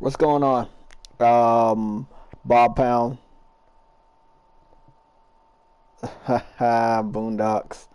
What's going on? Bob Pound. Haha, Boondocks.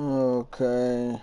Okay.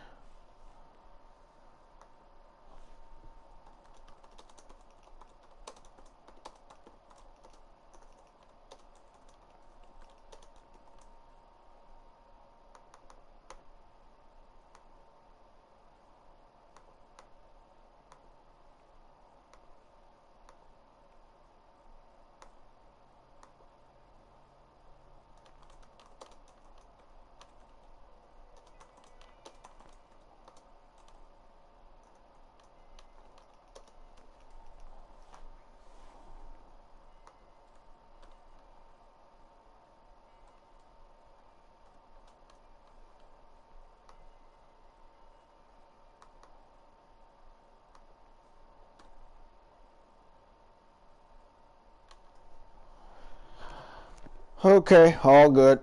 Okay, all good.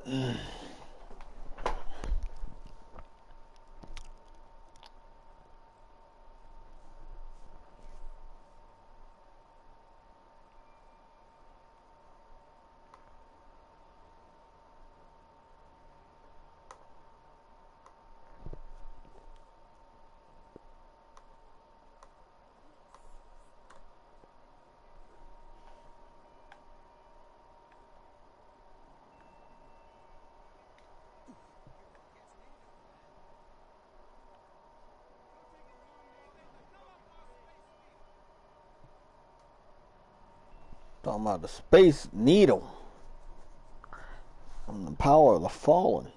Talking about the Space Needle. And the power of the fallen.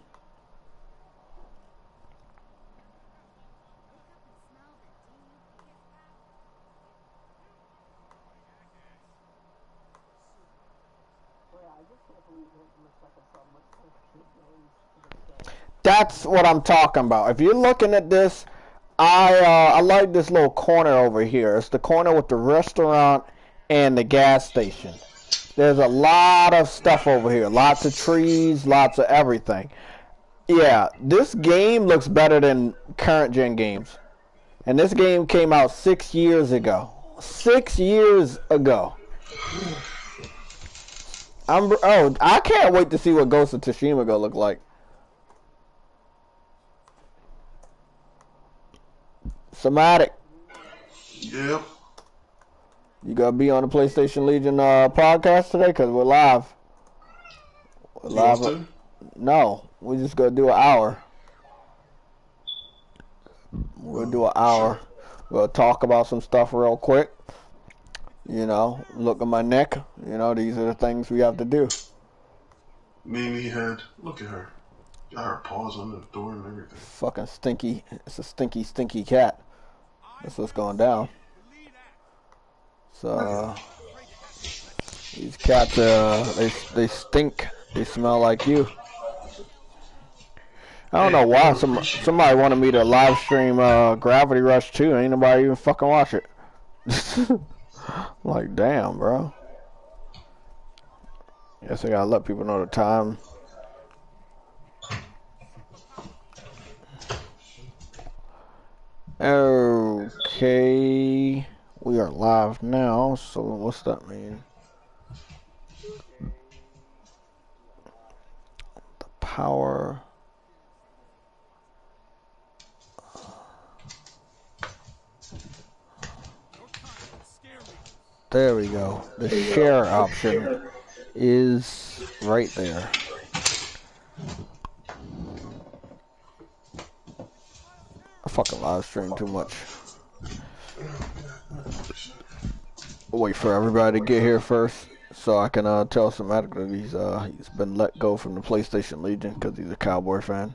That's what I'm talking about. If you're looking at this, I like this little corner over here. It's the corner with the restaurant and the gas station. There's a lot of stuff over here. Lots of trees, lots of everything. Yeah, this game looks better than current gen games. And this game came out 6 years ago. 6 years ago. I can't wait to see what Ghost of Tsushima gonna look like. Somatic. Yep. You gotta be on the PlayStation Legion podcast today because we're live. We're live. No, we just gonna do an hour. We'll do an hour. We'll talk about some stuff real quick. You know, look at my neck. You know, these are the things we have to do. Mimi head. Look at her. Got her paws on the door and everything. Fucking stinky. It's a stinky, stinky cat. That's what's going down. So, these cats, they stink. They smell like you. I don't know why somebody wanted me to live stream Gravity Rush 2. Ain't nobody even fucking watch it. Like, damn, bro. Guess I gotta let people know the time. Okay. We are live now, so what's that mean? The power. There we go. The share option is right there. I fucking live stream too much. Wait for everybody to get here first, so I can tell Somatic that he's been let go from the PlayStation Legion because he's a Cowboy fan.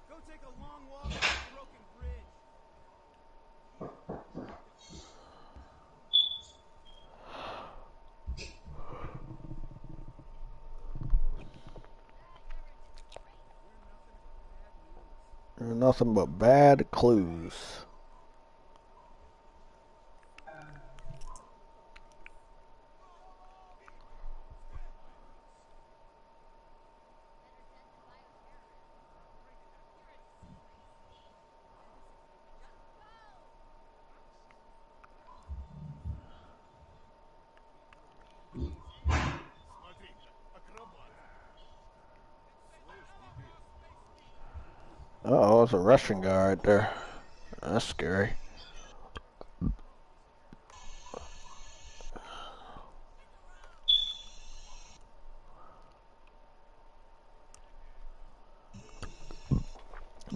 Go take a long walk on the broken bridge. There's nothing but bad clues. Uh-oh, it's a Russian guy right there. That's scary.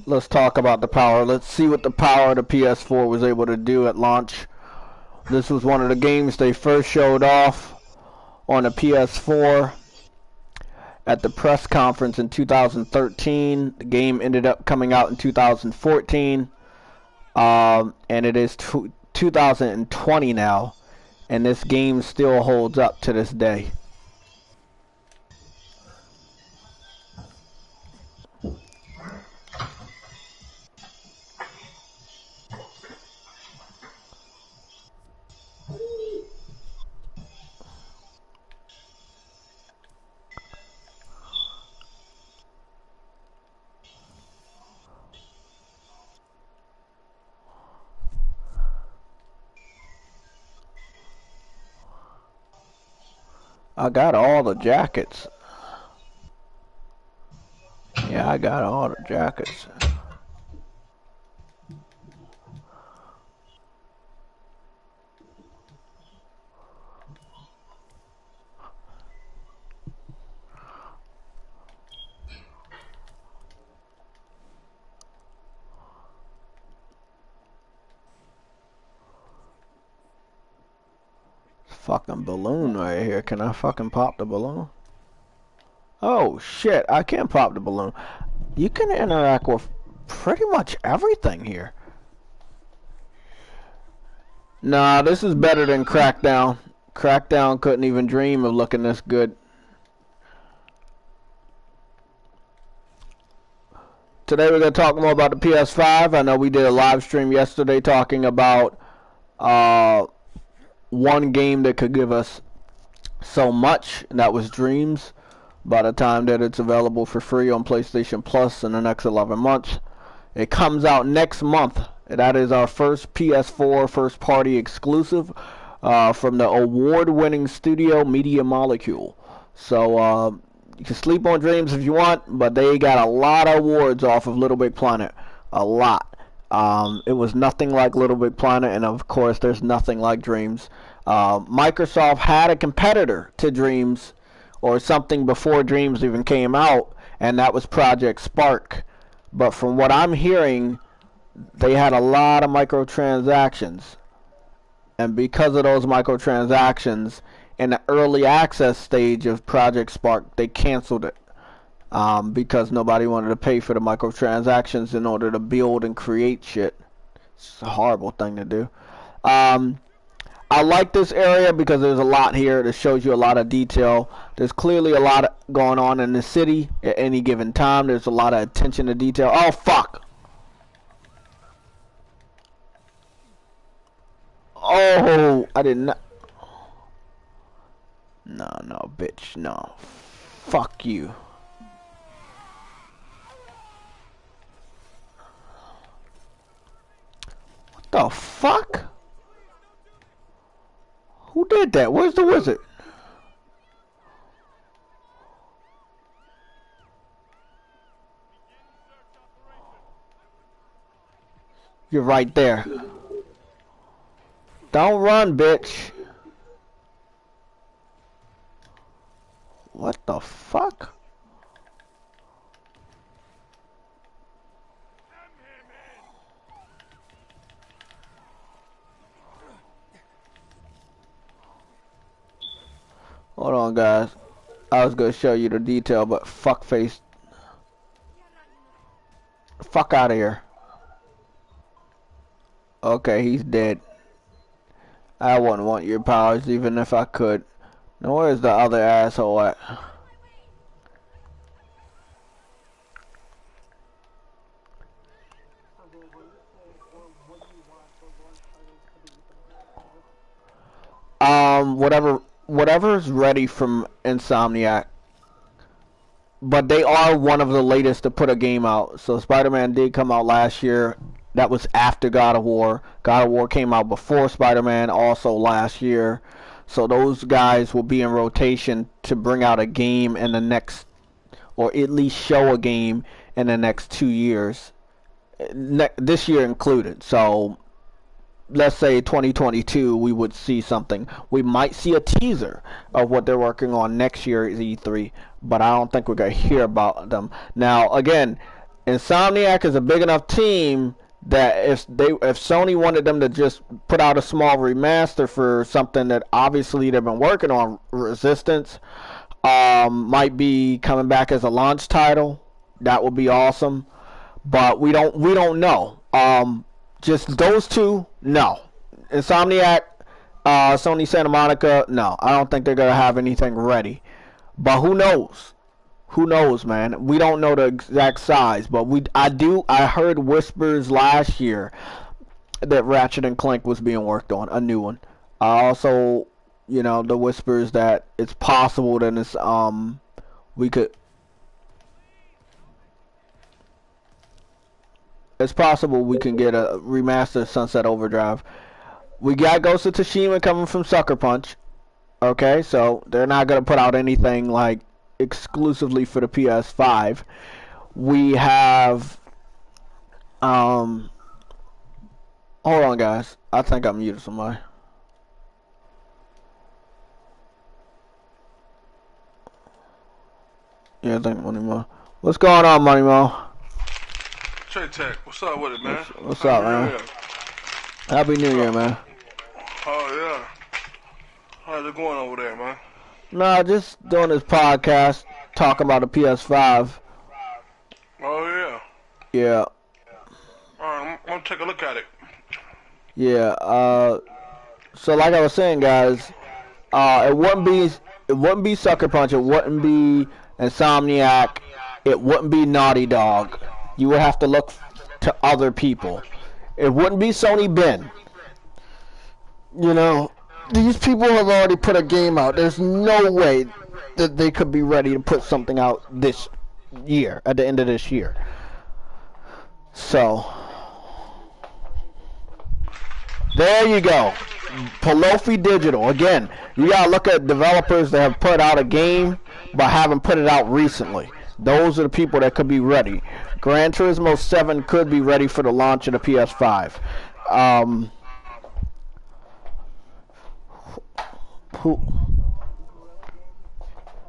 Let's talk about the power. Let's see what the power of the PS4 was able to do at launch. This was one of the games they first showed off on the PS4 at the press conference in 2013. The game ended up coming out in 2014. And it is 2020 now. And this game still holds up to this day. I got all the jackets. Yeah, I got all the jackets. Fucking balloon right here. Can I fucking pop the balloon? Oh shit, I can pop the balloon. You can interact with pretty much everything here. Nah, this is better than Crackdown. Crackdown couldn't even dream of looking this good. Today we're going to talk more about the PS5. I know we did a live stream yesterday talking about one game that could give us so much, and that was Dreams. By the time that it's available for free on PlayStation Plus in the next 11 months. It comes out next month. That is our first PS4 first party exclusive from the award-winning studio Media Molecule. So you can sleep on Dreams if you want, but they got a lot of awards off of Little Big Planet. A lot. It was nothing like Little Big Planet, and of course there's nothing like Dreams. Microsoft had a competitor to Dreams, or something before Dreams even came out, and that was Project Spark. But from what I'm hearing, they had a lot of microtransactions. And because of those microtransactions, in the early access stage of Project Spark, they canceled it. Because nobody wanted to pay for the microtransactions in order to build and create shit. It's a horrible thing to do. I like this area because there's a lot here that shows you a lot of detail. There's clearly a lot going on in the city at any given time. There's a lot of attention to detail. Oh, fuck! Oh, I did not. No, no, bitch, no. Fuck you. What the fuck? Who did that? Where's the wizard? You're right there. Don't run, bitch. What the fuck? Hold on, guys. I was gonna show you the detail, but fuckface. Fuck out of here. Okay, he's dead. I wouldn't want your powers even if I could. Now where's the other asshole at? Whatever's ready from Insomniac. But they are one of the latest to put a game out. So Spider-Man did come out last year. That was after God of War. God of War came out before Spider-Man, also last year. So those guys will be in rotation to bring out a game in the next, or at least show a game in the next 2 years. This year included. So let's say 2022 we would see something. We might see a teaser of what they're working on next year at E3, but I don't think we're going to hear about them. Now again, Insomniac is a big enough team that if Sony wanted them to just put out a small remaster for something that obviously they've been working on, Resistance might be coming back as a launch title, that would be awesome. But we don't know. Just those two, no. Insomniac, Sony Santa Monica, no. I don't think they're gonna have anything ready. But who knows? Who knows, man? We don't know the exact size, but I heard whispers last year that Ratchet and Clank was being worked on, a new one. Also, you know, the whispers that it's possible that it's it's possible we can get a remastered Sunset Overdrive. We got Ghost of Tsushima coming from Sucker Punch. Okay, so they're not gonna put out anything like exclusively for the PS5. We have hold on, guys. I think I muted somebody. Yeah, I think Money Mo. What's going on, Money Mo? JayTech, what's up with it, man? What's up, man? Happy New Year, man. Oh, yeah. How's it going over there, man? Nah, just doing this podcast, talking about the PS5. Oh, yeah. Yeah. Alright, I'm gonna take a look at it. Yeah, so like I was saying, guys, it wouldn't be Sucker Punch, it wouldn't be Insomniac, it wouldn't be Naughty Dog. You would have to look to other people. It wouldn't be Sony Ben. You know, these people have already put a game out. There's no way that they could be ready to put something out this year, at the end of this year. So, there you go. Palofi Digital. Again, you gotta look at developers that have put out a game but haven't put it out recently. Those are the people that could be ready. Gran Turismo 7 could be ready for the launch of the PS5.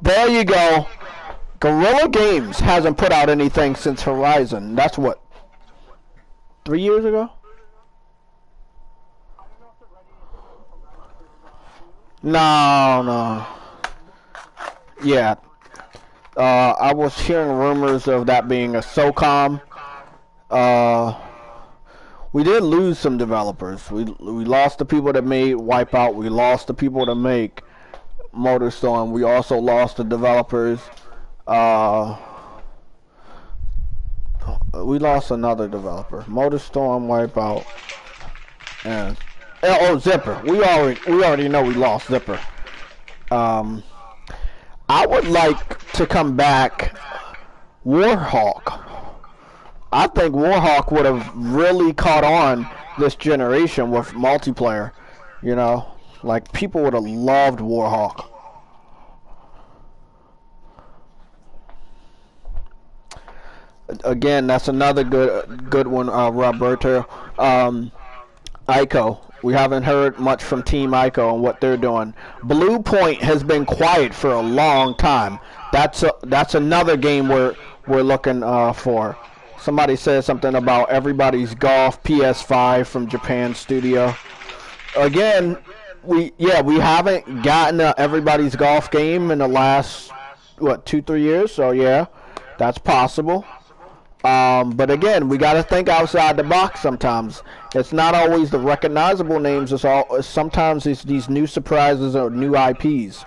There you go. Guerrilla Games hasn't put out anything since Horizon. That's what, 3 years ago? No. Yeah. I was hearing rumors of that being a SOCOM. We did lose some developers. We lost the people that made Wipeout. We lost the people that make MotorStorm. We also lost the developers. We lost another developer. MotorStorm, Wipeout, and Oh, Zipper. We already know we lost Zipper. I would like to come back Warhawk. I think Warhawk would have really caught on this generation with multiplayer. You know, like people would have loved Warhawk. Again, that's another good one, Roberto. Ico. We haven't heard much from Team Ico and what they're doing. Blue Point has been quiet for a long time. That's another game we're looking for. Somebody said something about Everybody's Golf PS5 from Japan Studio. Again, we haven't gotten a Everybody's Golf game in the last 2-3 years. So yeah, that's possible. But again, we got to think outside the box sometimes. It's not always the recognizable names. Sometimes it's these new surprises or new IPs.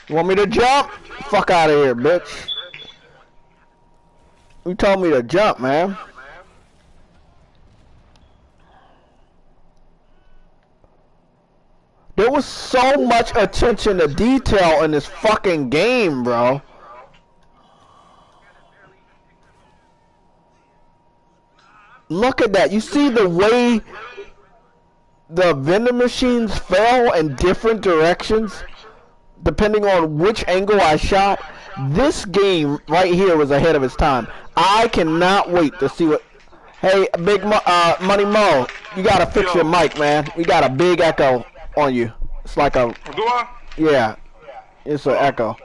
You want me to jump? Fuck out of here, bitch. You told me to jump, man. There was so much attention to detail in this fucking game, bro. Look at that. You see the way the vending machines fell in different directions depending on which angle I shot? This game right here was ahead of its time. I cannot wait to see what... Hey, Money Mo, you gotta fix your mic, man. We got a big echo on you. It's like a... Do I? Yeah. It's an echo.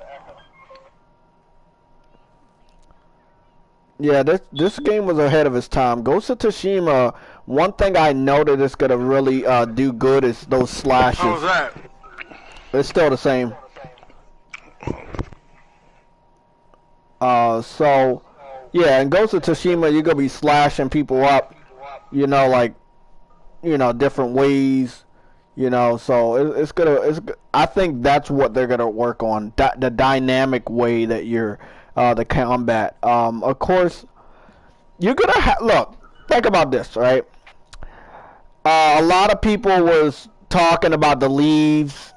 Yeah, this game was ahead of its time. Ghost of Tsushima, one thing I know that it's gonna really do good is those slashes. How was that? It's still the same. So, yeah, in Ghost of Tsushima, you're gonna be slashing people up, you know, like, you know, different ways, you know. So I think that's what they're gonna work on, the dynamic way that you're, the combat. Of course, you're gonna look. Think about this, right? A lot of people was talking about the leaves,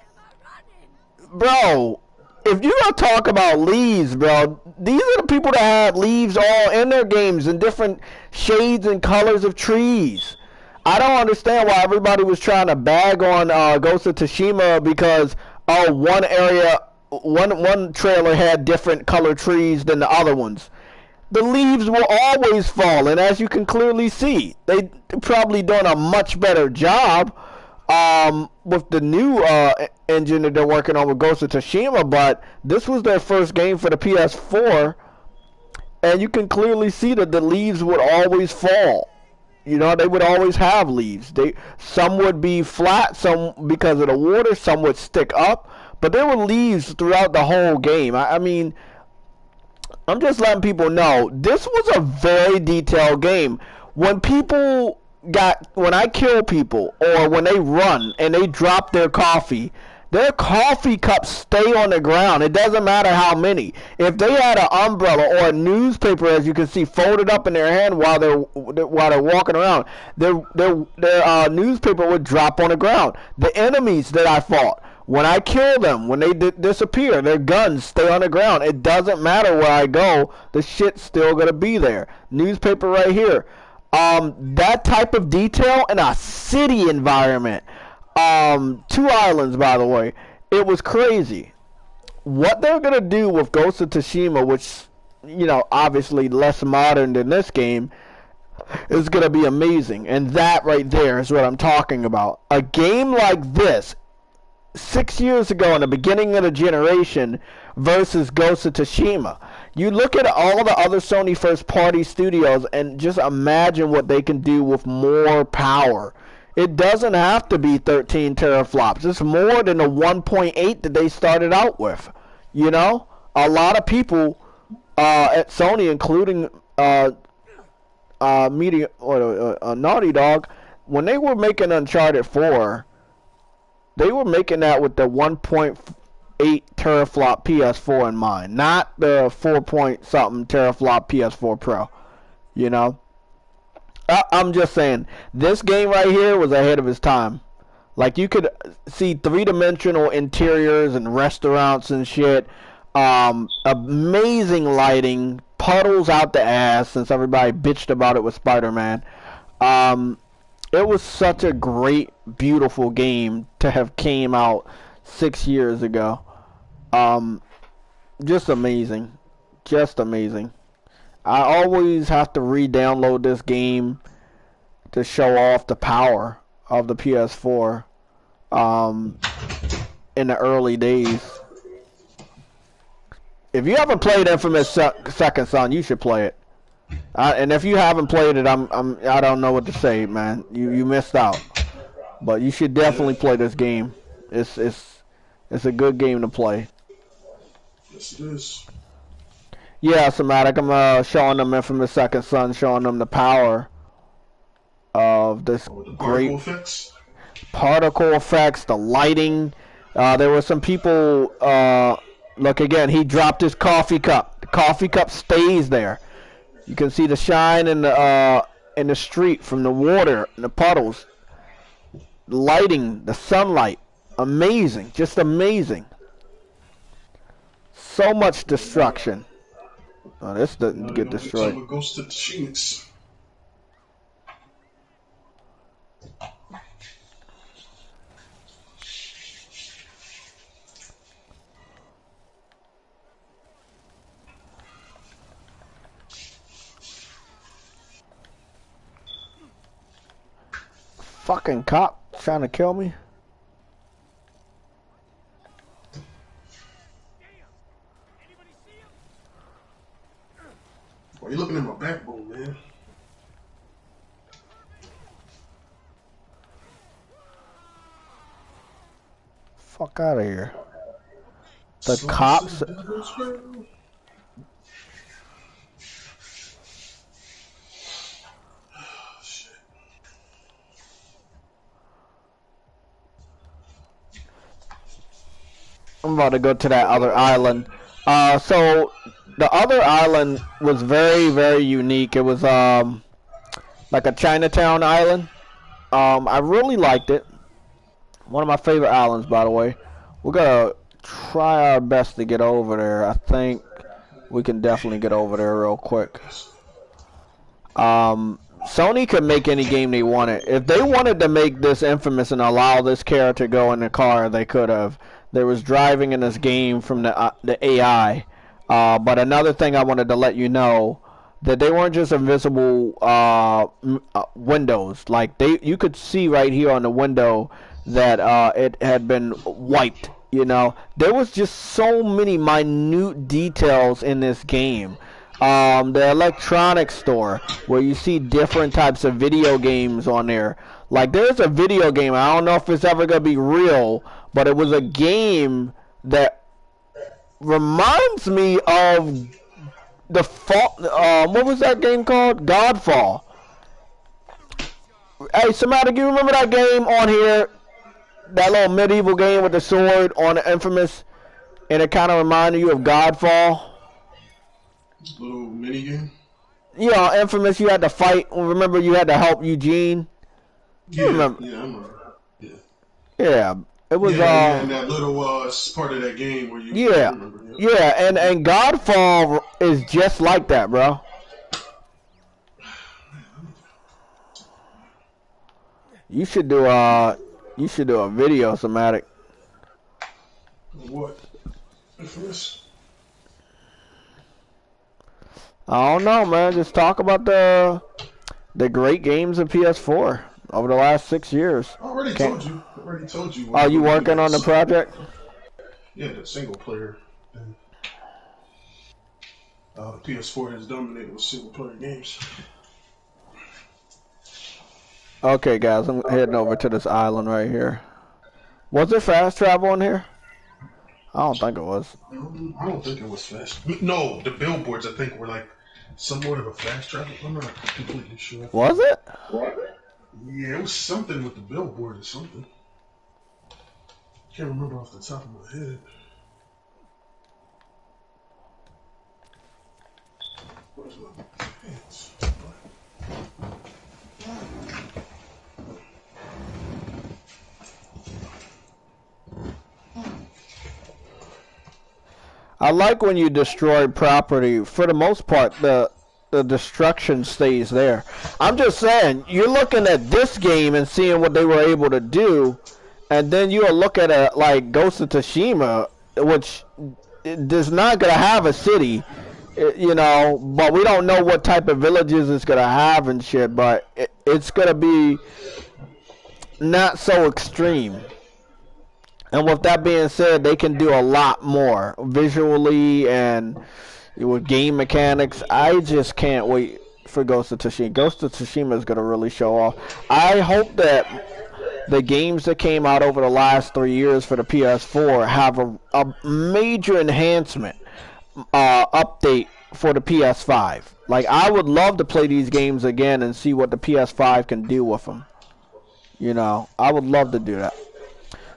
bro. If you're gonna talk about leaves, bro, these are the people that have leaves all in their games in different shades and colors of trees. I don't understand why everybody was trying to bag on Ghost of Tsushima because one area, one trailer had different colored trees than the other ones. The leaves will always fall, and as you can clearly see, they probably doing a much better job with the new engine that they're working on with Ghost of Tsushima, but this was their first game for the PS4, and you can clearly see that the leaves would always fall. You know, they would always have leaves. Some would be flat, some because of the water, some would stick up, but there were leaves throughout the whole game. I mean, I'm just letting people know, this was a very detailed game. When I kill people, or when they run and they drop their coffee cups stay on the ground. It doesn't matter how many. If they had an umbrella or a newspaper, as you can see, folded up in their hand while they're walking around, their newspaper would drop on the ground. The enemies that I fought, when I kill them, when they disappear, their guns stay on the ground. It doesn't matter where I go, the shit's still gonna be there. Newspaper right here. That type of detail in a city environment. 2 islands, by the way. It was crazy. What they're gonna do with Ghost of Tsushima, which, you know, obviously less modern than this game, is gonna be amazing. And that right there is what I'm talking about. A game like this, 6 years ago in the beginning of the generation, versus Ghost of Tsushima. You look at all the other Sony first-party studios and just imagine what they can do with more power. It doesn't have to be 13 teraflops. It's more than the 1.8 that they started out with. You know? A lot of people at Sony, including Naughty Dog, when they were making Uncharted 4, they were making that with the 1.8 teraflop PS4 in mind, not the 4 point something teraflop PS4 Pro. You know, I'm just saying this game right here was ahead of its time. Like, you could see three-dimensional interiors and restaurants and shit. Amazing lighting, puddles out the ass since everybody bitched about it with Spider-Man. It was such a great, beautiful game to have came out 6 years ago. Just amazing. Just amazing. I always have to re-download this game to show off the power of the PS4 in the early days. If you haven't played Infamous Second Son, you should play it. And if you haven't played it, I don't know what to say, man. You missed out. But you should definitely play this game. It's a good game to play. Yes, it is. Yeah, Somatic, I'm showing them Infamous Second Son, showing them the power of this great particle effects, the lighting. There were some people, look again, he dropped his coffee cup. The coffee cup stays there. You can see the shine in the street from the water and the puddles. The lighting, the sunlight, amazing, just amazing. So much destruction. Oh, this doesn't get destroyed. Goes to the Phoenix. Fucking cop trying to kill me. Why are you looking at my backbone, man? Fuck out of here. The cops. I'm about to go to that other island. So the other island was very, very unique. It was like a Chinatown island. I really liked it. One of my favorite islands, by the way. We're gonna try our best to get over there. I think we can definitely get over there real quick. Sony could make any game they wanted. If they wanted to make this Infamous and allow this character to go in the car, they could have. There was driving in this game from the AI. But another thing I wanted to let you know, that they weren't just invisible windows. Like, you could see right here on the window that it had been wiped. You know, there was just so many minute details in this game. The electronics store, where you see different types of video games on there. Like, there's a video game, I don't know if it's ever going to be real, but it was a game that reminds me of the fall. What was that game called? Godfall. Hey, somebody, you remember that game on here? That little medieval game with the sword on the Infamous, and it kind of reminded you of Godfall. Little mini game. Yeah, Infamous. You had to fight. Remember, you had to help Eugene. Yeah, remember? Yeah, I remember. Yeah. Yeah, it was. And that little part of that game where you. Yeah, remember, yeah, and Godfall is just like that, bro. You should do a video, Somatic. What? Infamous? I don't know, man. Just talk about the great games of PS4 over the last 6 years. I already told you. Are you working on the project? Yeah, the single player. PS4 has dominated with single player games. Okay, guys, I'm heading over to this island right here. Was there fast travel on here? I don't think it was. I don't think it was fast. No, the billboards, I think, were like somewhat of a fast travel. I'm not completely sure. Was it? Yeah, it was something with the billboard or something. Can't remember off the top of my head. Where's my pants? I like when you destroy property. For the most part, the destruction stays there. I'm just saying, you're looking at this game and seeing what they were able to do, and then you'll look at a like Ghost of Tsushima, which is not gonna have a city, you know, but we don't know what type of villages it's gonna have and shit. But it's gonna be not so extreme. And with that being said, they can do a lot more visually and with game mechanics. I just can't wait for Ghost of Tsushima. Ghost of Tsushima is going to really show off. I hope that the games that came out over the last 3 years for the PS4 have a major enhancement update for the PS5. Like, I would love to play these games again and see what the PS5 can do with them. You know, I would love to do that.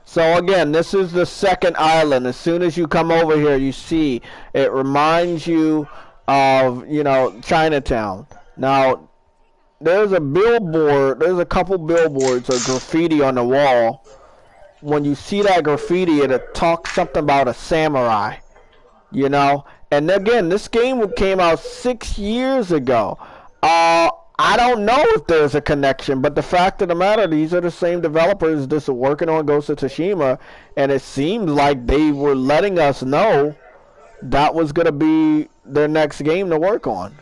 So again, this is the second island. As soon as you come over here, you see it reminds you of, you know, Chinatown. Now, there's a billboard, there's a couple billboards or graffiti on the wall. When you see that graffiti, it talks something about a samurai, you know. And again, this game came out 6 years ago. I don't know if there's a connection, but the fact of the matter, these are the same developers that's working on Ghost of Tsushima, and it seems like they were letting us know that was going to be their next game to work on.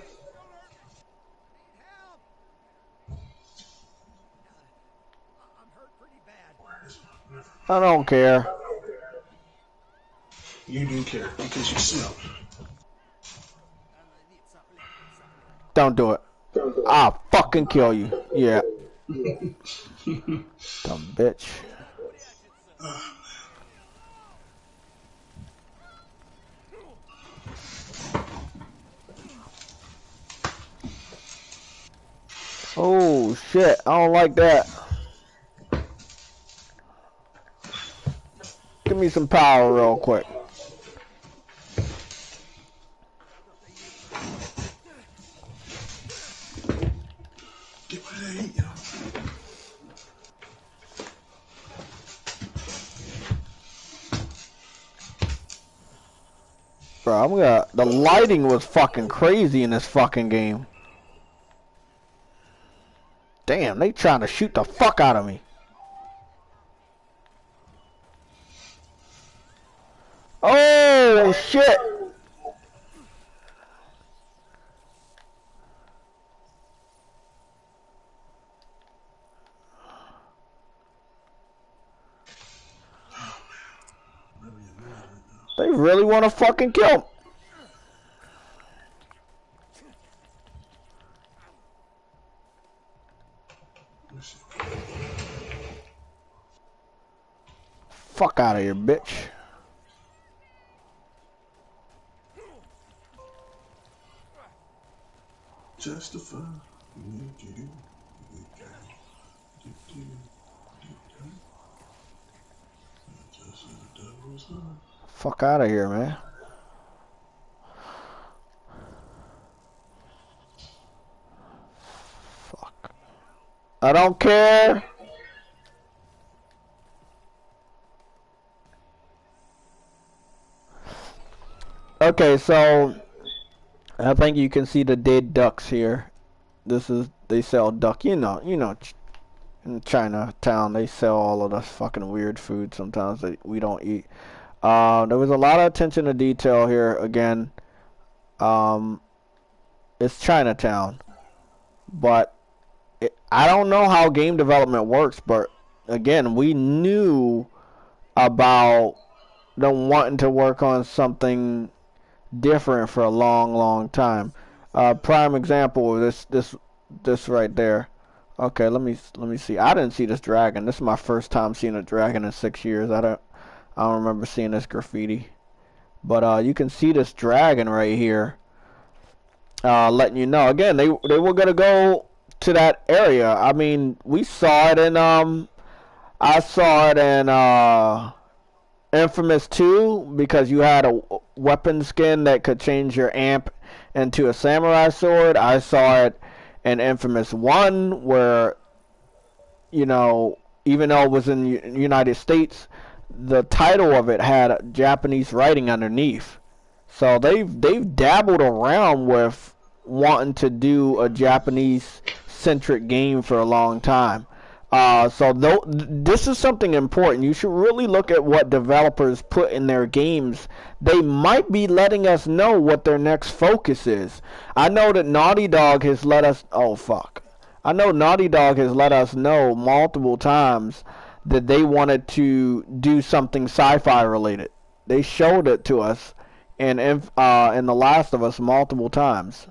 I don't care. You do care because you smell. Don't do it. I'll fucking kill you. Yeah. Dumb bitch. Oh shit, I don't like that. Give me some power real quick. Get what I eat, yo. Bro, the lighting was fucking crazy in this fucking game. Damn, they trying to shoot the fuck out of me. Oh shit. They really want to fucking kill him. Fuck out of here, bitch. Justify. Fuck out of here, man. Fuck. I don't care. Okay, so I think you can see the dead ducks here. This is, they sell duck, you know, in Chinatown they sell all of the fucking weird food sometimes that we don't eat. There was a lot of attention to detail here again. It's Chinatown, but I don't know how game development works, but again, we knew about them wanting to work on something different for a long time. Prime example, this right there. Okay, let me see. I didn't see this dragon. This is my first time seeing a dragon in 6 years. I don't remember seeing this graffiti. But you can see this dragon right here, letting you know. Again, they were gonna go to that area. I mean, we saw it in I saw it in Infamous 2 because you had a weapon skin that could change your amp into a samurai sword. I saw it in Infamous 1 where, you know, even though it was in the United States, the title of it had Japanese writing underneath. So they've dabbled around with wanting to do a Japanese centric game for a long time. This is something important. You should really look at what developers put in their games. They might be letting us know what their next focus is. I know that Naughty Dog has let us. Oh fuck! I know Naughty Dog has let us know multiple times that they wanted to do something sci-fi related. They showed it to us in The Last of Us multiple times.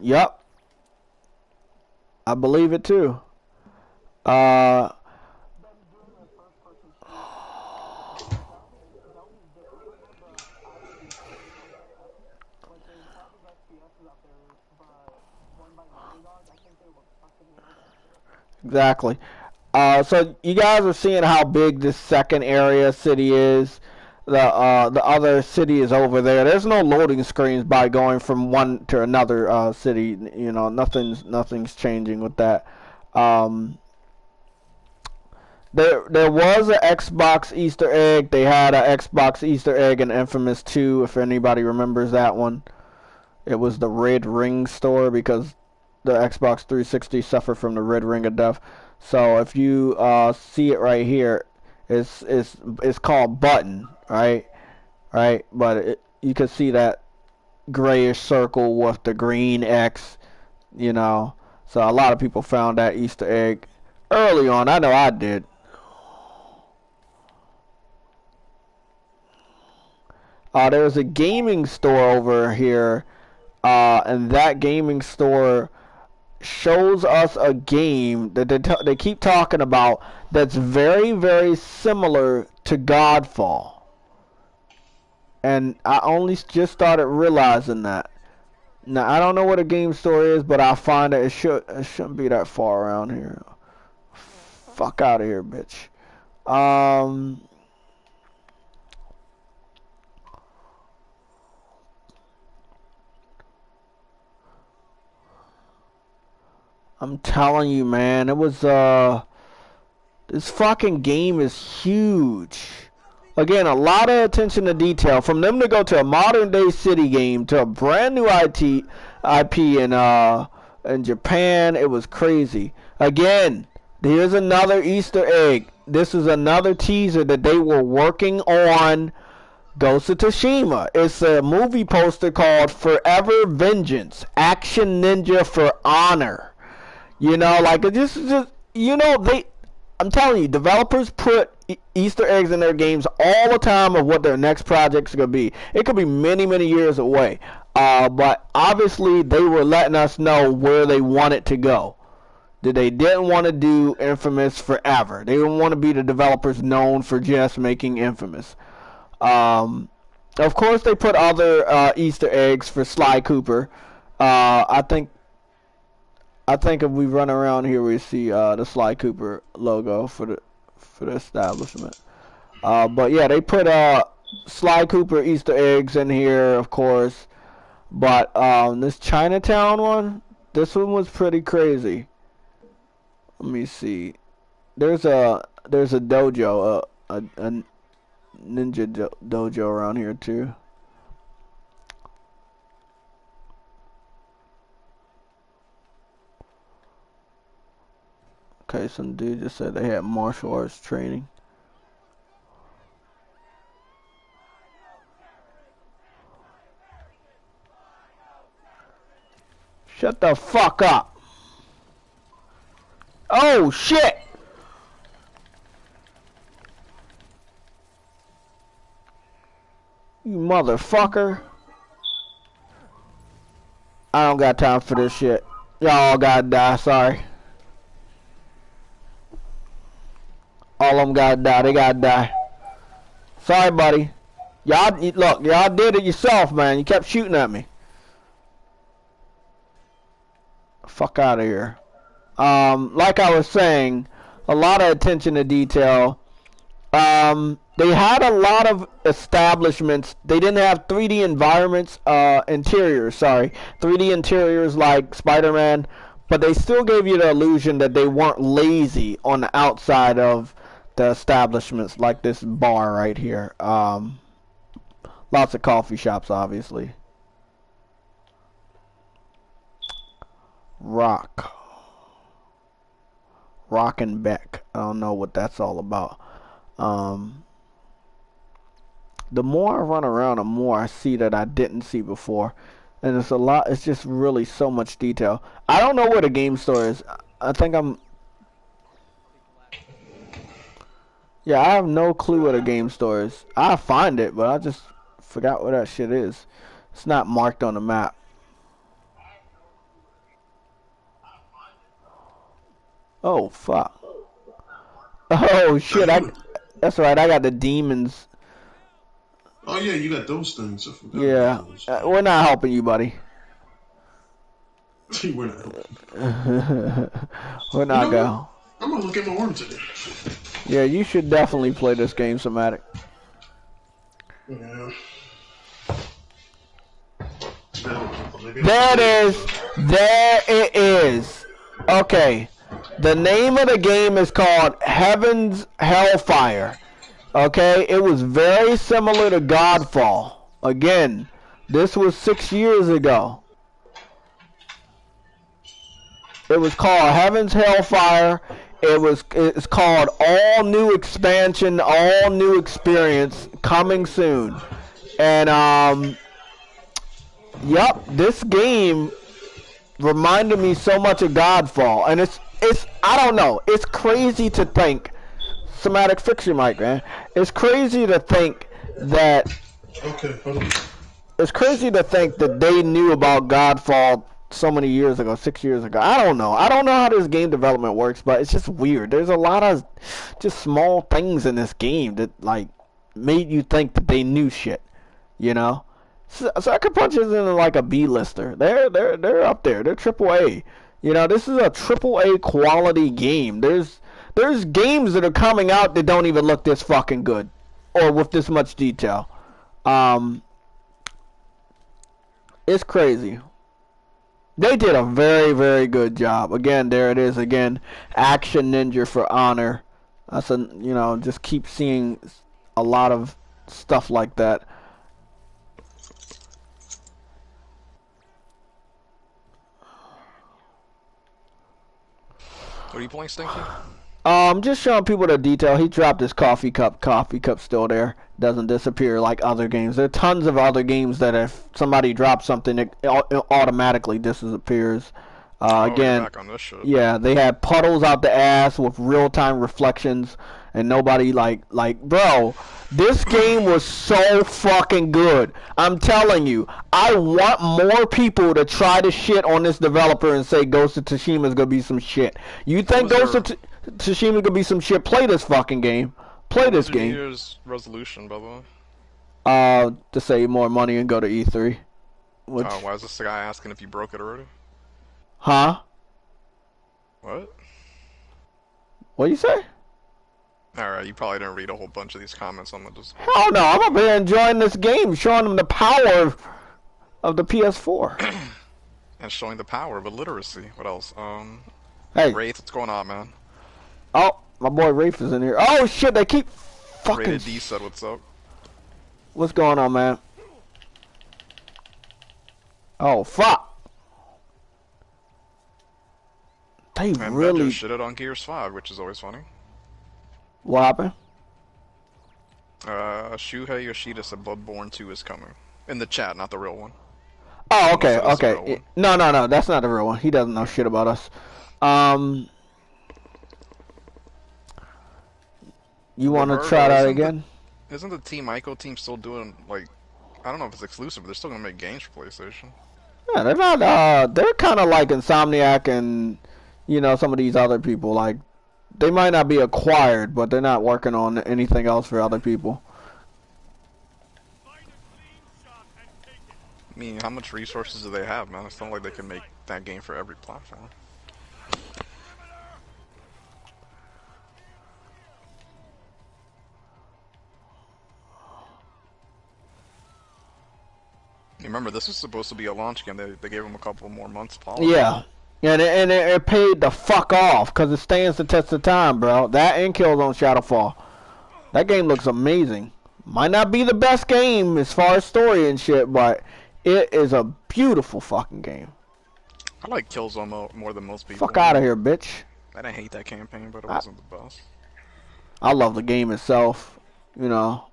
Yep. I believe it too. Exactly. So you guys are seeing how big this second area city is. The other city is over there. There's no loading screens by going from one to another city. You know, nothing's changing with that. There was an Xbox Easter egg. They had an Xbox Easter egg in Infamous 2, if anybody remembers that one. It was the Red Ring store because the Xbox 360 suffered from the Red Ring of Death. So if you see it right here, it's called Button, right? But you can see that grayish circle with the green X, you know. So a lot of people found that Easter egg early on. I know I did. There's a gaming store over here, and that gaming store shows us a game that they keep talking about that's very, very similar to Godfall. And I only just started realizing that. Now, I don't know what a game store is, but I find that it shouldn't be that far around here. Fuck out of here, bitch. I'm telling you, man, it was, this fucking game is huge. Again, a lot of attention to detail. From them to go to a modern day city game to a brand new IP in Japan, it was crazy. Again, here's another Easter egg. This is another teaser that they were working on Ghost of Tsushima. It's a movie poster called Forever Vengeance, Action Ninja for Honor. You know, like, this is just, you know, I'm telling you, developers put Easter eggs in their games all the time of what their next project's going to be. It could be many, many years away. But obviously, they were letting us know where they want it to go. That they didn't want to do Infamous forever. They didn't want to be the developers known for just making Infamous. Of course, they put other Easter eggs for Sly Cooper. I think if we run around here, we see the Sly Cooper logo for the establishment. But yeah, they put Sly Cooper Easter eggs in here, of course. But this Chinatown one, this one was pretty crazy. Let me see. There's a dojo, a ninja dojo around here too. Okay, some dude just said they had martial arts training. Shut the fuck up. Oh, shit. You motherfucker. I don't got time for this shit. Y'all gotta die, sorry. All of them gotta die. They gotta die. Sorry, buddy. Look, y'all did it yourself, man. You kept shooting at me. Fuck out of here. Like I was saying, a lot of attention to detail. They had a lot of establishments. They didn't have 3D environments, interiors, sorry. 3D interiors like Spider-Man, but they still gave you the illusion that they weren't lazy on the outside of the establishments, like this bar right here. Lots of coffee shops, obviously. Rock and Beck. I don't know what that's all about. The more I run around, the more I see that I didn't see before. And it's a lot. It's just really so much detail. I don't know where the game store is. I think I'm... Yeah, I have no clue where the game store is. I'll find it, but I just forgot where that shit is. It's not marked on the map. Oh, fuck. Oh, shit. That's right. I got the demons. Oh, yeah, you got those things. Yeah. We're not helping you, buddy. We're not helping. We're not going. I'm going to look at my worm today. Yeah, you should definitely play this game, Somatic. Yeah. There it is. There it is. Okay. The name of the game is called Heaven's Hellfire. Okay, it was very similar to Godfall. Again, this was 6 years ago. It was called Heaven's Hellfire. It's called All New Expansion, All New Experience, coming soon. And yep, this game reminded me so much of Godfall, and it's I don't know. It's crazy to think. Somatic, fix your mic, man. It's crazy to think that. Okay, hold on. It's crazy to think that they knew about Godfall so many years ago, 6 years ago. I don't know. I don't know how this game development works, but it's just weird. There's a lot of just small things in this game that like made you think that they knew shit. You know, Sucker Punch isn't like a B-lister. They're up there. They're AAA. You know, this is a AAA quality game. There's games that are coming out that don't even look this fucking good, or with this much detail. It's crazy. They did a very, very good job. Again, there it is again. Action Ninja for Honor. That's just keep seeing a lot of stuff like that. What are you playing, Stinky? Just showing people the detail. He dropped his coffee cup. Coffee cup's still there. Doesn't disappear like other games. There are tons of other games that if somebody drops something, it automatically disappears. Again, back on this shit. Yeah, they had puddles out the ass with real-time reflections, and nobody bro, this game was so fucking good. I'm telling you, I want more people to try to shit on this developer and say Ghost of Tsushima is gonna be some shit. You think Ghost of Tsushima gonna be some shit? Play this fucking game. Play this game. New Year's resolution, by the way. To save more money and go to E3. Which... why is this guy asking if you broke it already? Huh? What? What'd you say? Alright, you probably didn't read a whole bunch of these comments on the Discord. Hell no, I'm up here enjoying this game, showing them the power of the PS4. And showing the power of illiteracy. What else? Hey. Wraith, what's going on, man? Oh, my boy Rafe is in here. Oh shit, they keep fucking... Rated D said what's up. What's going on, man? Oh, fuck. They and really... just shitted on Gears 5, which is always funny. What happened? Shuhei Yoshida said Bloodborne 2 is coming. In the chat, not the real one. Oh, okay, okay. No, that's not the real one. He doesn't know shit about us. You want to try that again? Isn't the Team Ico team still doing, like, I don't know if it's exclusive, but they're still going to make games for PlayStation. Yeah, they're not, they're kind of like Insomniac and, some of these other people. Like, they might not be acquired, but they're not working on anything else for other people. I mean, how much resources do they have, man? It's not like they can make that game for every platform. You remember, this is supposed to be a launch game. They gave them a couple more months polish. Yeah. And it paid the fuck off because it stands the test of time, bro. That and Killzone Shadowfall. That game looks amazing. Might not be the best game as far as story and shit, but it is a beautiful fucking game. I like Killzone more than most people. Fuck out of here, bitch. I didn't hate that campaign, but it wasn't the best. I love the game itself, you know.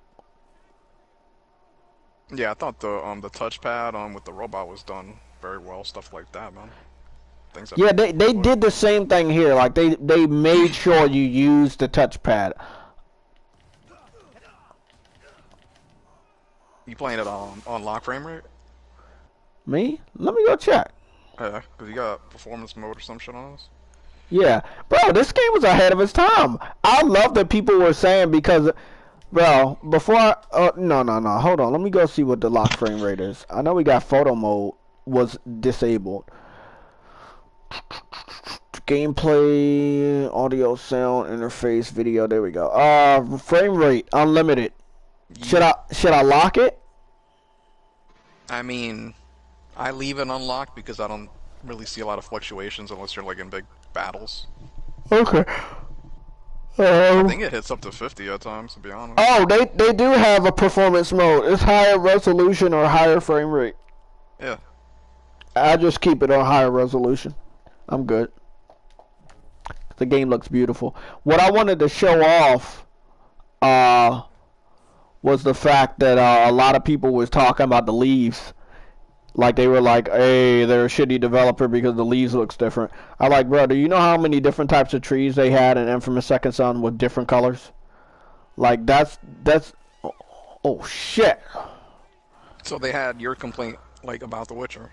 Yeah, I thought the touchpad with the robot was done very well, stuff like that, man. Yeah, they did the same thing here. Like they made sure you use the touchpad. You playing it on lock frame rate? Me? Let me go check. Yeah, because you got performance mode or some shit on this. Yeah, bro, this game was ahead of its time. I love that people were saying because, bro, before no, hold on. Let me go see what the lock frame rate is. I know we got photo mode was disabled. Gameplay, audio, sound, interface, video. There we go. Frame rate unlimited. Yeah. Should I lock it? I mean, I leave it unlocked because I don't really see a lot of fluctuations unless you're like in big battles. Okay. I think it hits up to 50 at times, to be honest. Oh, they do have a performance mode. It's higher resolution or higher frame rate. Yeah. I just keep it on higher resolution. I'm good. The game looks beautiful. What I wanted to show off was the fact that a lot of people was talking about the leaves. Like they were like, hey, they're a shitty developer because the leaves looks different. I like, bro, do you know how many different types of trees they had in Infamous Second Son with different colors? Like that's oh shit. So they had your complaint like about The Witcher.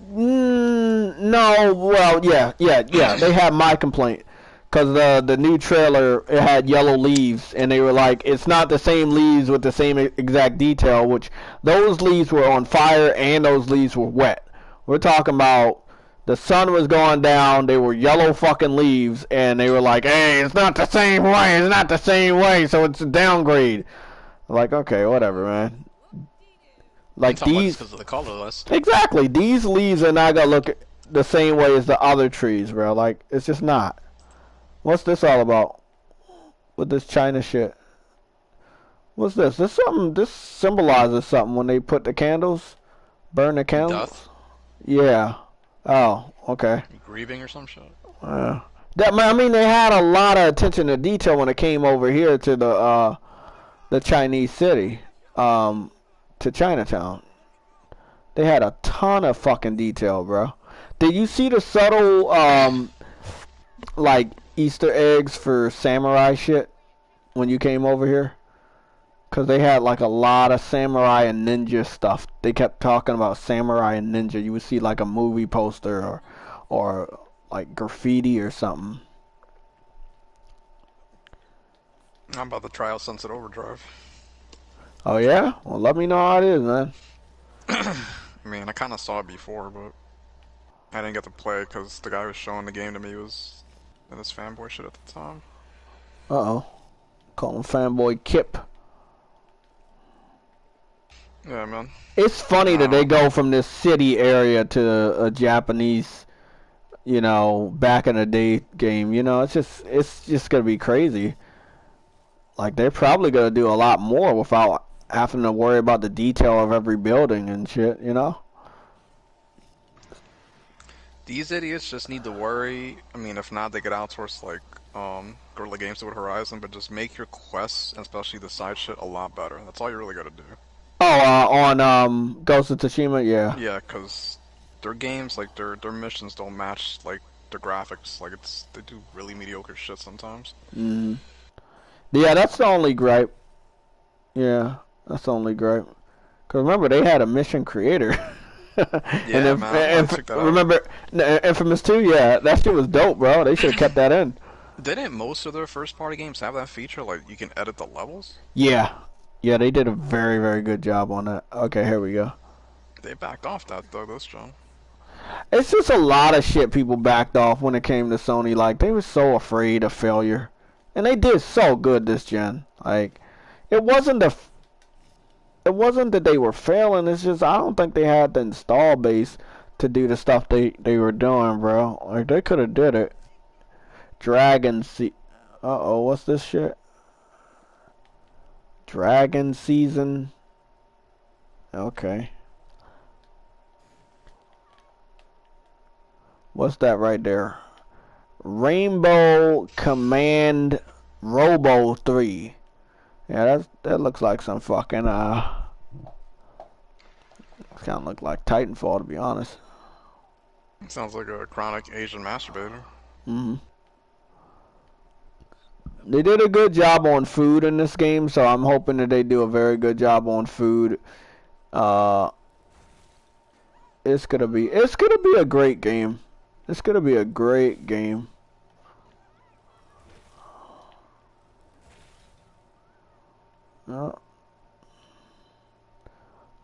No, well, yeah. They had my complaint because the new trailer it had yellow leaves, and they were like, it's not the same leaves with the same exact detail. Which those leaves were on fire and those leaves were wet. We're talking about the sun was going down. They were yellow fucking leaves, and they were like, hey, it's not the same way. It's not the same way, so it's a downgrade. Like, okay, whatever, man. Like these, because of the color list. Exactly. These leaves are not gonna look the same way as the other trees, bro. Like it's just not. What's this all about? With this China shit? What's this? This something. This symbolizes something when they put the candles, burn the candles. Death? Yeah. Oh, okay. Grieving or some shit. I mean, they had a lot of attention to detail when it came over here to the Chinese city. To Chinatown. They had a ton of fucking detail, bro. Did you see the subtle, like, Easter eggs for samurai shit when you came over here? Because they had, like, a lot of samurai and ninja stuff. They kept talking about samurai and ninja. You would see, like, a movie poster or like, graffiti or something. I'm about to try out Sunset Overdrive. Oh, yeah? Well, let me know how it is, man. I mean, I kind of saw it before, but I didn't get to play it because the guy who was showing the game to me was in his fanboy shit at the time. Uh-oh. Call him Fanboy Kip. Yeah, man. It's funny that they go from this city area to a Japanese, you know, back in the day game. You know, it's just going to be crazy. Like, they're probably going to do a lot more without having to worry about the detail of every building and shit, you know? These idiots just need to worry. I mean, if not, they could outsource, like, Guerrilla Games to Horizon, but just make your quests, and especially the side shit, a lot better. That's all you really gotta do. Oh, on Ghost of Tsushima, yeah. Yeah, because their games, like, their missions don't match, like, their graphics. Like, they do really mediocre shit sometimes. Mm-hmm. Yeah, that's the only gripe. Yeah, that's the only gripe. Because remember, they had a mission creator. Yeah, man. Remember, Infamous 2? Yeah, that shit was dope, bro. They should have kept that in. Didn't most of their first-party games have that feature? Like, you can edit the levels? Yeah. Yeah, they did a very, very good job on that. Okay, here we go. They backed off that though, this John. It's just a lot of shit people backed off when it came to Sony. Like, they were so afraid of failure. And they did so good this gen. Like, it wasn't that they were failing. It's just I don't think they had the install base to do the stuff they were doing, bro. Like, they could have did it. Dragon Uh-oh, what's this shit? Dragon season. Okay. What's that right there? Rainbow Command Robo 3. Yeah, that looks like some fucking kind of look like Titanfall, to be honest. Sounds like a chronic Asian masturbator. They did a good job on food in this game, so I'm hoping that they do a very good job on food. It's gonna be a great game. It's gonna be a great game.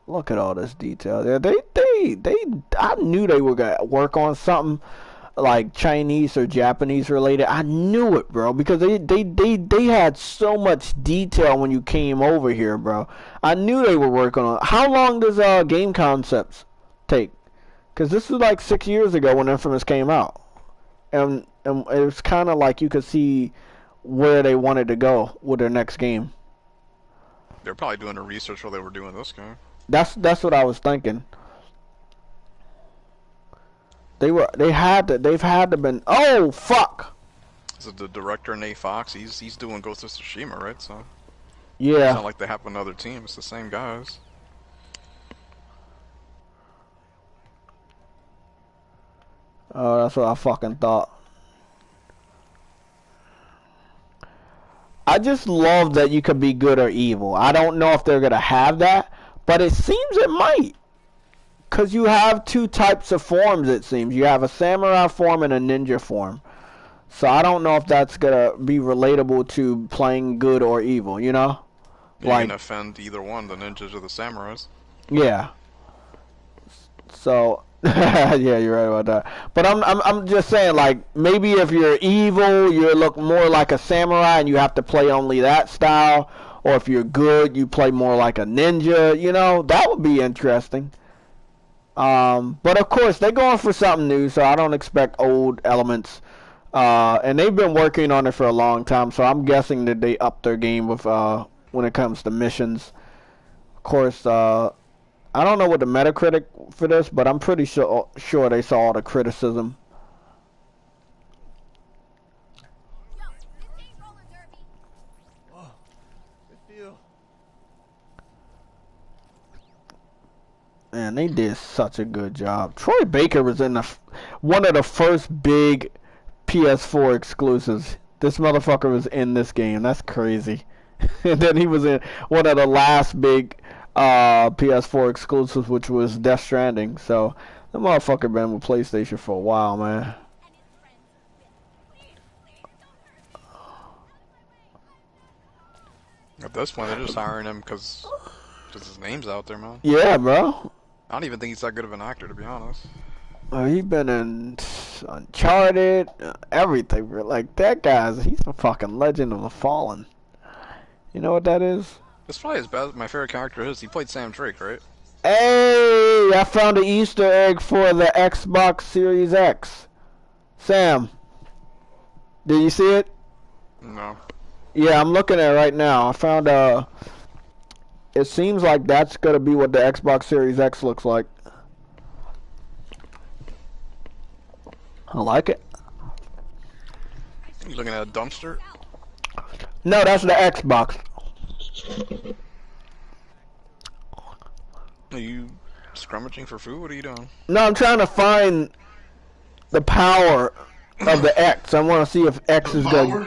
Look at all this detail. Yeah, I knew they were gonna work on something like Chinese or Japanese related. I knew it, bro, because they had so much detail when you came over here, bro. I knew they were working on. How long does game concepts take? Because this was like 6 years ago when Infamous came out, and it was kind of like you could see where they wanted to go with their next game. They're probably doing the research while they were doing this game. That's what I was thinking. They've had to been. Oh fuck! So the director Nate Fox, he's doing Ghost of Tsushima, right? So yeah, it's not like they have another team. It's the same guys. Oh, that's what I fucking thought. I just love that you could be good or evil. I don't know if they're gonna have that, but it seems it might. Cause you have two types of forms, it seems. You have a samurai form and a ninja form. So I don't know if that's gonna be relatable to playing good or evil, you know? You can offend either one, the ninjas or the samurais. Yeah. So yeah, you're right about that. But I'm just saying, like, maybe if you're evil, you look more like a samurai and you have to play only that style. Or if you're good, you play more like a ninja, you know? That would be interesting. But of course, they're going for something new, so I don't expect old elements. And they've been working on it for a long time, so I'm guessing that they upped their game with when it comes to missions. Of course, I don't know what the Metacritic for this, but I'm pretty sure they saw all the criticism. Man, they did such a good job. Troy Baker was in one of the first big PS4 exclusives. This motherfucker was in this game. That's crazy. And then he was in one of the last big PS4 exclusives, which was Death Stranding. So the motherfucker been with PlayStation for a while, man. At this point, they're just hiring him because his name's out there, man. Yeah, bro. I don't even think he's that good of an actor, to be honest. He been in Uncharted, everything. Like, that he's a fucking legend of the Fallen. You know what that is? That's probably my favorite character is. He played Sam Drake, right? Hey, I found an Easter egg for the Xbox Series X. Sam, did you see it? No. Yeah, I'm looking at it right now. I found it seems like that's gonna be what the Xbox Series X looks like. I like it. You looking at a dumpster? No, that's the Xbox. Are you scrummaging for food? What are you doing? No, I'm trying to find the power of the X. I want to see if X is good.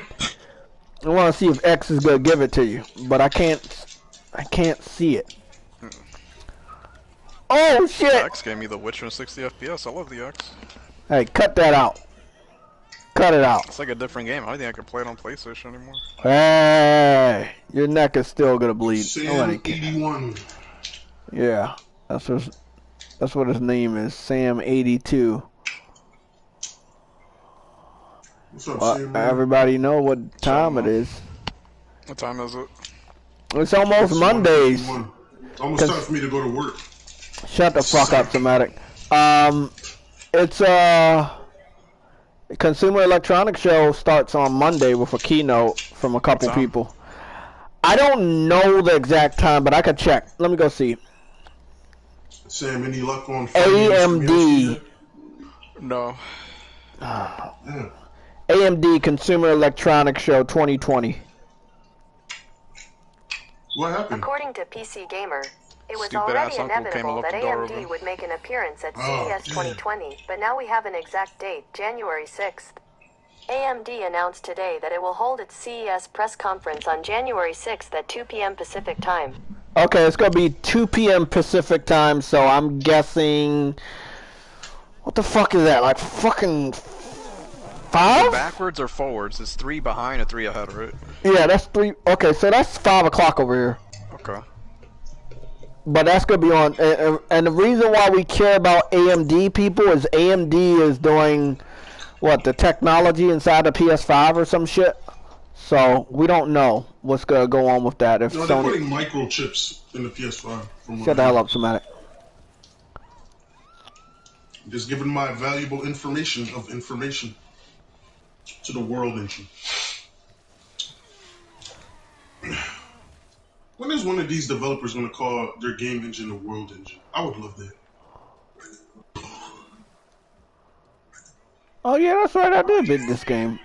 I want to see if X is gonna give it to you, but I can't see it. Oh shit! The X gave me the Witcher in 60 FPS. I love the X. Hey, cut that out. Cut it out. It's like a different game. I don't think I can play it on PlayStation anymore. Hey, your neck is still gonna bleed. Sam 81. Yeah, that's just. That's what his name is, Sam82. What's up, Well, Sam, man? everybody know what time it up? is. What time is it? It's almost It's Mondays. 1:51. It's almost time for me to go to work. Shut the fuck up, Somatic. It's Consumer Electronics Show starts on Monday with a keynote from a couple people. I don't know the exact time, but I could check. Let me go see. Sam, any luck on AMD. No. AMD Consumer Electronics Show 2020. What happened? According to PC Gamer, it was Stupid already ass uncle came inevitable and that left the door AMD open. would make an appearance at Oh, CES 2020, but now we have an exact date, January 6th. AMD announced today that it will hold its CES press conference on January 6th at 2 p.m. Pacific time. Okay, it's gonna be 2 p.m. Pacific time, so I'm guessing. What the fuck is that? Like fucking Is 5? it backwards or forwards? It's 3 behind and 3 ahead, right? Yeah, that's 3. Okay, so that's 5 o'clock over here. Okay. But that's gonna be on. And the reason why we care about AMD people is AMD is doing what, the technology inside the PS5 or some shit. So we don't know what's gonna go on with that. If No, they're Sony, putting microchips in the PS5. shut the hell up, Somatic. Just giving my valuable information to the world engine. When is one of these developers going to call their game engine a world engine? I would love that. Oh yeah, that's right. I did beat this game.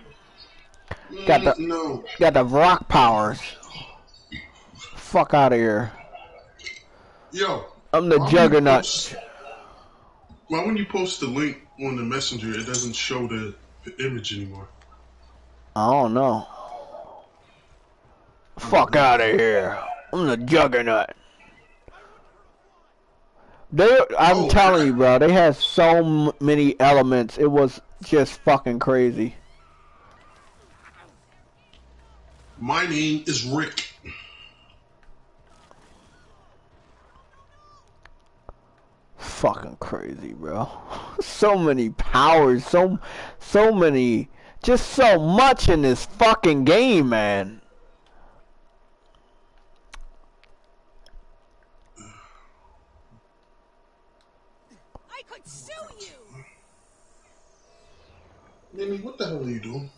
Got the rock powers. Fuck out of here. Yo, I'm the juggernaut. Why when you post the link on the messenger, it doesn't show the image anymore? I don't know. Fuck out of here. I'm the juggernaut. I'm telling you, bro, they had so many elements. It was just fucking crazy. My name is Rick. Fucking crazy, bro. So many powers, so many, just so much in this fucking game, man. I could sue you! Mimi, what the hell are you doing?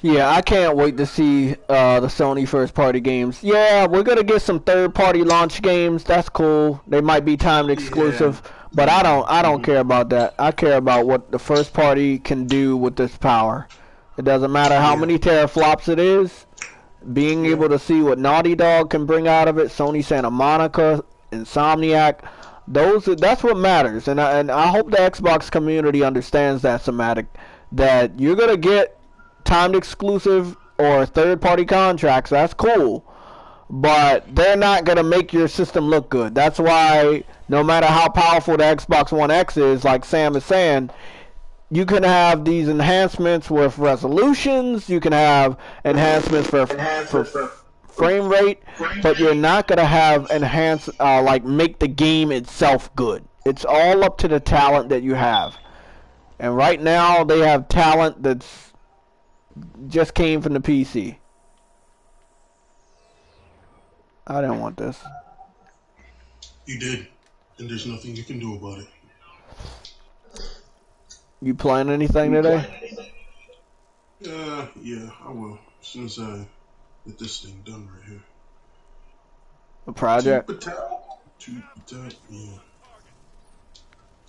Yeah, I can't wait to see the Sony first-party games. Yeah, we're gonna get some third-party launch games. That's cool. They might be timed exclusive, but I don't care about that. I care about what the first party can do with this power. It doesn't matter how many teraflops it is. Being able to see what Naughty Dog can bring out of it, Sony Santa Monica, Insomniac, that's what matters. And I hope the Xbox community understands that, Somatic, that you're gonna get timed exclusive or third-party contracts. That's cool, but they're not gonna make your system look good. That's why no matter how powerful the Xbox One X is, like Sam is saying, you can have these enhancements with resolutions, you can have enhancements for frame rate, but you're not gonna have like make the game itself good. It's all up to the talent that you have, and right now they have talent that's just came from the PC. I didn't want this. You did, and there's nothing you can do about it. You playing anything today? Yeah, I will. As soon as I get this thing done right here. A project? Yeah.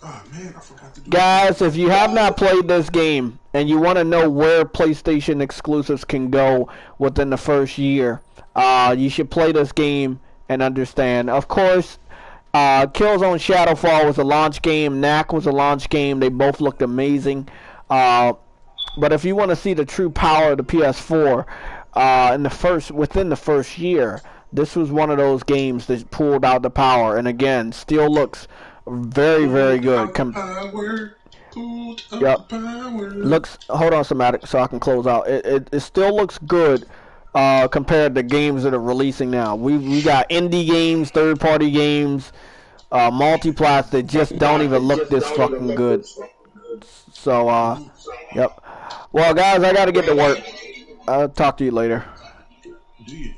Oh man, I forgot to do Guys, if you have not played this game and you want to know where PlayStation exclusives can go within the first year, you should play this game and understand. Of course, Killzone Shadowfall was a launch game. Knack was a launch game. They both looked amazing. But if you want to see the true power of the PS4 within the first year, this was one of those games that pulled out the power. And again, still looks very, very good. Yep. Looks. Hold on, Somatic, so I can close out. It still looks good compared to games that are releasing now. We got indie games, third-party games, multiplats that just don't even look this fucking good. So, yep. Well, guys, I gotta get to work. I'll talk to you later. Do you?